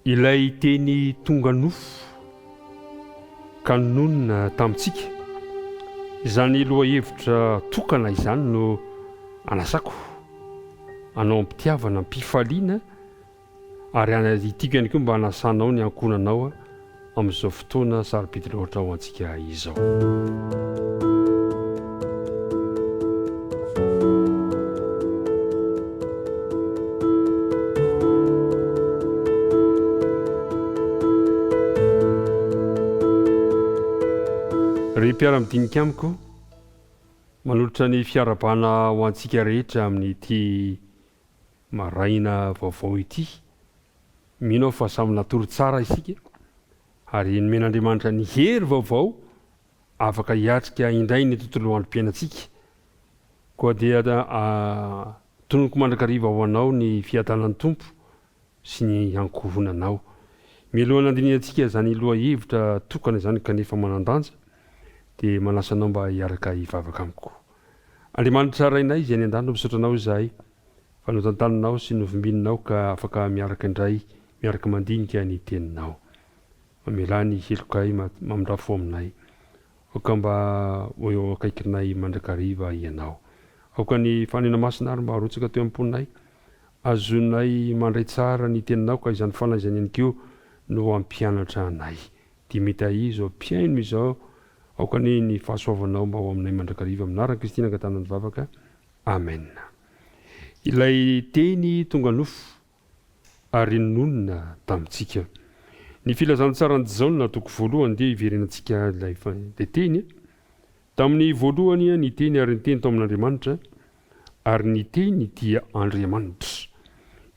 Ilay teny tonga nofo ka nonona tamintsika, izany loha-hevitra tokana izany no anasako anao ampitiavana ampifaliana ary itiako ihany koa mba hanasanao ny ankonanao amin'izao fotoana sarobidy loatra ho antsika izao. Ry mpiara-midinika amiko, manolotra ny fiarabana ho antsika rehetra amin'ny ity maraina vaovao ity. Mino fa samy natory tsara isika ary nomen'Andriamanitra ny hery vaovao afaka hiatrika indray ny tontolo androm-piainantsika. Koa dia tononoko mandrakariva ho anao ny fiadanan'ny Tompo sy ny ankohonanao. Mialohan'ny andiniantsika izany loha-hevitra tokana izany kanefa manandanja dia manasanao mba hiaraka hivavaka amiko. Andriamanitra rainay izay any an-danitra misotranao izahay, fa notantaninao sy novombinanao ka afaka miaraka indray, miaraka mandinika ny teninao. Mamela ny helokay mamindrafo aminay. Aoka mba eo akaikinay mandrakariva ianao. Aoka ny fanena masina ary mba harotsaka teo am-ponay. Azonay mandray tsara ny teninao ka izany fanaizany ihany koa no ampianatra anay. Dia mety izo ampiaino izao. Aoka ny fahasoavanao mba ho aminay mandrakariva amin'araka Kristina angatana ny vavaka. Amen. Ilay teny tonga nofo ary nonona tamintsika. Ny filazantsarany Jaona toko voalohany dia iverenantsika ilay teny. Tamin'ny voalohany ny teny ary ny teny tao amin'Andriamanitra ary ny teny dia Andriamanitra.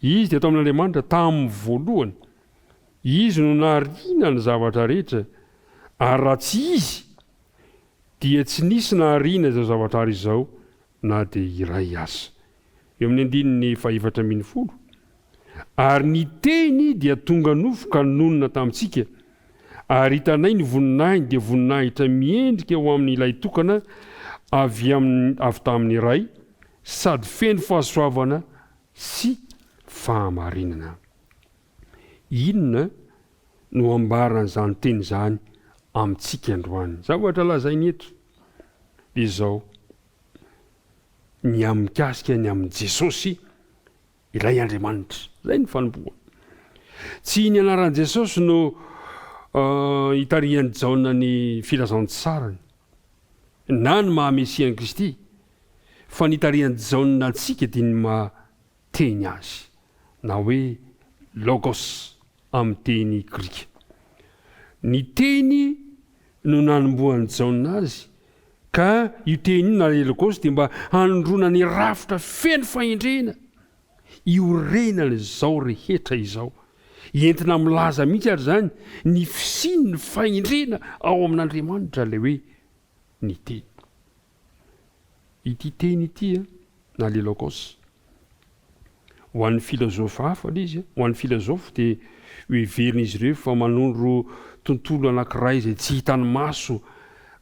Izy dia tao amin'Andriamanitra tamin'ny voalohany. Izy no nahariana ny zavatra rehetra ary raha tsy izy dia tsy nisy nahariana izao zavatra izao na dia iray aza. Eo amin'ny andininy 4:10. Ary ny teny dia tonga nofo ka nonona tamintsika ary hitanay ny voninahiny dia voninahitra miendrika ho amin'ny ilay tokana avy tamin'ny iray sady feno fahasoavana sy fahamarinana. Inona no ambaran'izany teny izany amintsika androany? Zavatra lazainy eto izao ny amikasika ny amin'ny Jesosy ilay Andriamanitra. Zay ny fanombohana. Tsy ny anaran'i Jesosy no hitarihan'ny Jaona ny filazantsarany na ny mahamesian'i Kristy, fa ny hitarihan'ny Jaona antsika dia ny mahateny azy na hoe logos amin'ny teny Grika. Ny teny no nanombohan'ny Jaona azy ka io teny io na logos dia mba hanondrona ny rafitra feno fahendrena iorenana izao rehetra izao. Entina milaza mihitsy ary zany ny fisiny ny fahendrena ao amin'Andriamanitra ilay hoe ny teny. Ity teny ity na le logos ho an'ny filazofy hafa izy, ho an'ny filazofy dia heverina izy ireo fa manondro tontolo anankiray izay tsy hitan'ny maso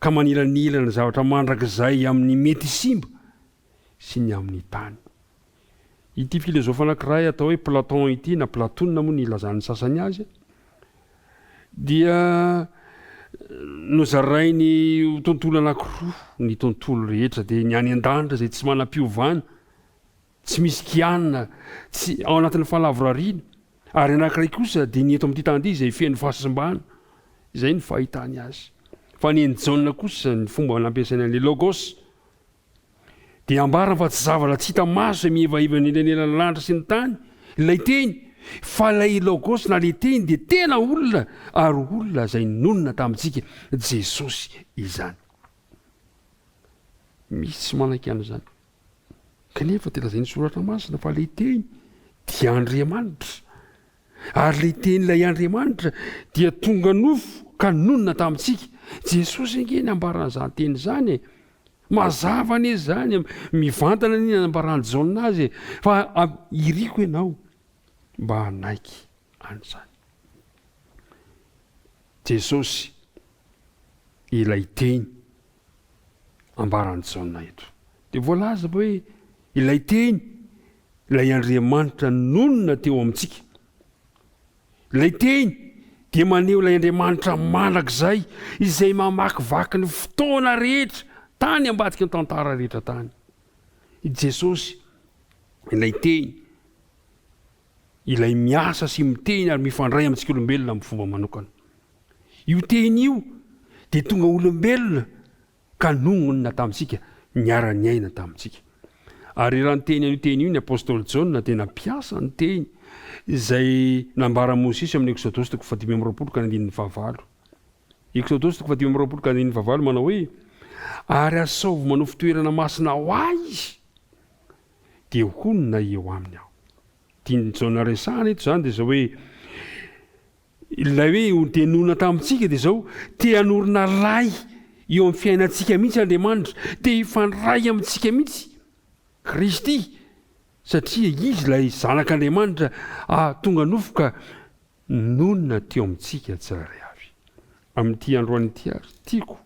ka manilanilana zavatra mandrakizay amin'ny mety simba sy ny amin'ny tany. Ity filazofy anankiray atao hoe Platon ity na Platonina moa ny ilazan'ny sasany azy dia nozarainy tontolo anankiroa, ny tontolo rehetra dia ny any an-danitra izay tsy manam-piovana, tsy misy kianina, tsy ao anatin'ny fahalavorariana, ary anankiray kosa dia ny eto amin'ity tany izay feno fahasimbana. Izay ny fahitany azy. Fa ny Jaona kosa ny fomba nampiasaina an'ilay logos dia ambarana fa tsy zavatra tsy hita maso izay mihevahiva ny elanelany lanitra sy ny tany ilay teny, fa ilay logos na ilay teny dia tena olona ary olona izay nonona tamintsika Jesosy izany. Misy tsy manaiky an'izany. Kanefa dia lazainy soratra masina fa ilay teny dia Andriamanitra. Ary ilay teny ilay Andriamanitra dia tonga nofo ka nonona tamintsika. Jesosy ingeny ambarana izany teny izany. Mazava anie zany, mivantana ny ambarany Jaona azy fa iriko ianao mba hanaiky an'izany. Jesosy ilay teny ambarany Jaona eto. Dia voalaza hoe ilay teny ilay Andriamanitra nonona teo amintsika. Ilay teny dia maneho ilay Andriamanitra mandrakizay izay mamakivaky ny fotoana rehetra tany ambadika ny tantara rehetra tany. I Jesosy ilay teny, ilay miasa sy miteny ary mifandray amintsika olombelona amin'ny fomba manokana. Io teny io dia tonga olombelona ka nongonina tamintsika, niara-niaina tamintsika. Ary raha ny teny an'io teny io ny apôstôly Jaona dia nampiasa ny teny izay nambara Mosesy amin'ny Exodosy 5:20-5. Exodosy 5:20-5 manao hoe: ary asaovy manao fitoerana masina ho ahy izy, dia honina eo aminy aho. Tiany Jaona resahana eto zany dia zao hoe ilay hoe tenona tamintsika dia zao te hanorina lay eo amin'ny fiainantsika mihitsy Andriamanitra, te hifandray amintsika mihitsy Kristy, satria izy ilay zanak'Andriamanitra tonga nofo ka nonina teo amintsika tsirairay avy. Amin'ity androany ity ary tiako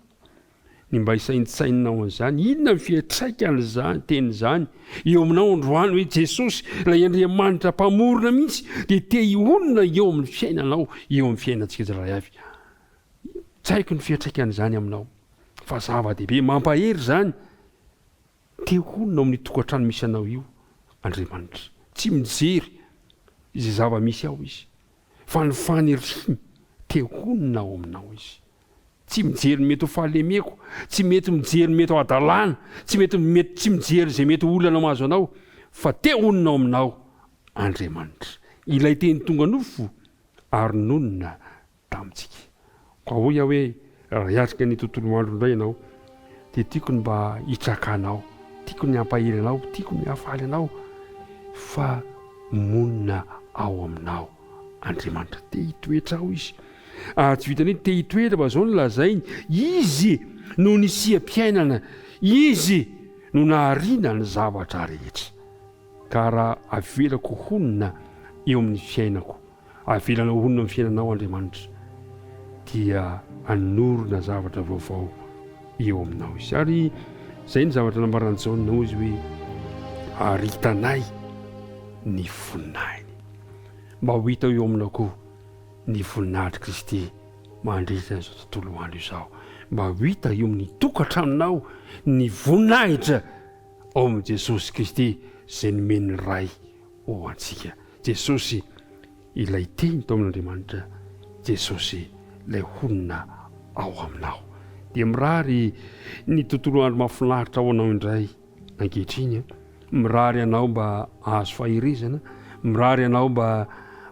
ny mba hisaintsainao an'izany, inona ny fiantraikany zany teny zany eo aminao androany hoe Jesosy ilay Andriamanitra mpamorona mihitsy dia te hionona eo amin'ny fiainanao, eo amin'ny fiainantsika tsirairay avy. Tsy haiko ny fiantraikany zany aminao, fa zava-dehibe mampahery zany. Te honina ao amin'ny tokantrano misy anao io Andriamanitra, tsy mijery izay zava-misy ao izy, fa ny faniriny te honina ao aminao izy. Tsy mijery ny mety ho fahalemeko, tsy mety mijery ny mety ho adalàna, tsy mijery izay mety ho olana mahazo anao, fa te honina ao aminao Andriamanitra. Ilay teny tonga nofo ary nonina tamintsika. Ka hoy aho hoe raha hiatrika ny tontolo andro indray ianao dia tiako ny mba hitrakanao, tiako ny hampahery anao, tiako ny hafaly anao, fa monina ao aminao Andriamanitra. Te hitoetra ao izy. Tsy vitany te hitoetra fa zao no lazainy, izy no nisiam-piainana, izy no nahariana ny zavatra rehetra. Ka raha avelako honina eo amin'ny fiainako, avelana honina amin'ny fiainanao Andriamanitra, dia anorina zavatra vaovao eo aminao izy. Ary izay ny zavatra nambarany Jaona hoy izy hoe: ary hitanay ny voninahiny. Mba ho hita eo aminao koa ny voninahitry Kristy mandritra izao tontolo andro izao. Mba ho hita eo amin'ny tokantranonao ny voninahitra ao amin'i Jesosy Kristy izay nomeny ray ho antsika. Jesosy ilay teny tao amin'Andriamanitra, Jesosy ilay honina ao aminao. Dia mirary ny tontolo andro mahafinaritra ao anao indray ankehitriny, mirary anao mba ahazo faherezana, mirary anao mba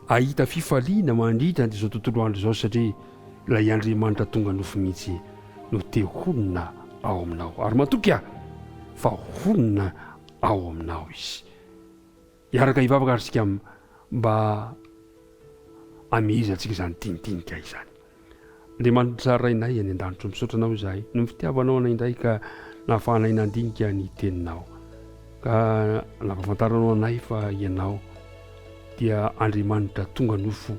ahita fifaliana mandritra an'izao tontolo andro izao, satria ilay Andriamanitra tonga nofo mihitsy no te honina ao aminao. Ary matoky fa honina ao aminao izy. Iaraka hivavaka arsika mba amezantsika izany tinitinika izany. Andriamanitra rainay any an-danitra, misaotra anao izahay no fitiavanao anay indray ka nahafahanay nandinika ny teninao, ka nampahafantaranao anay fa ianao dia Andriamanitra tonga nofo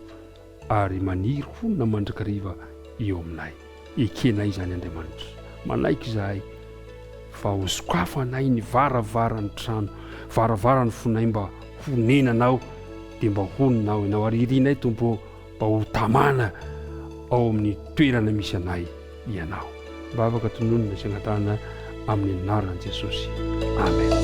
ary maniry honina mandrakariva eo aminay. Ekenay izany Andriamanitra, manaiky izahay fa ho sokafanay ny varavarany trano, varavarany fonay mba honenanao, dia mba honinao ianao, ary irinay Tompo mba ho tamana ao amin'ny toerana misy anay ianao. Mba afaka tononona sy agnatana amin'ny anaran'i Jesosy. Amen.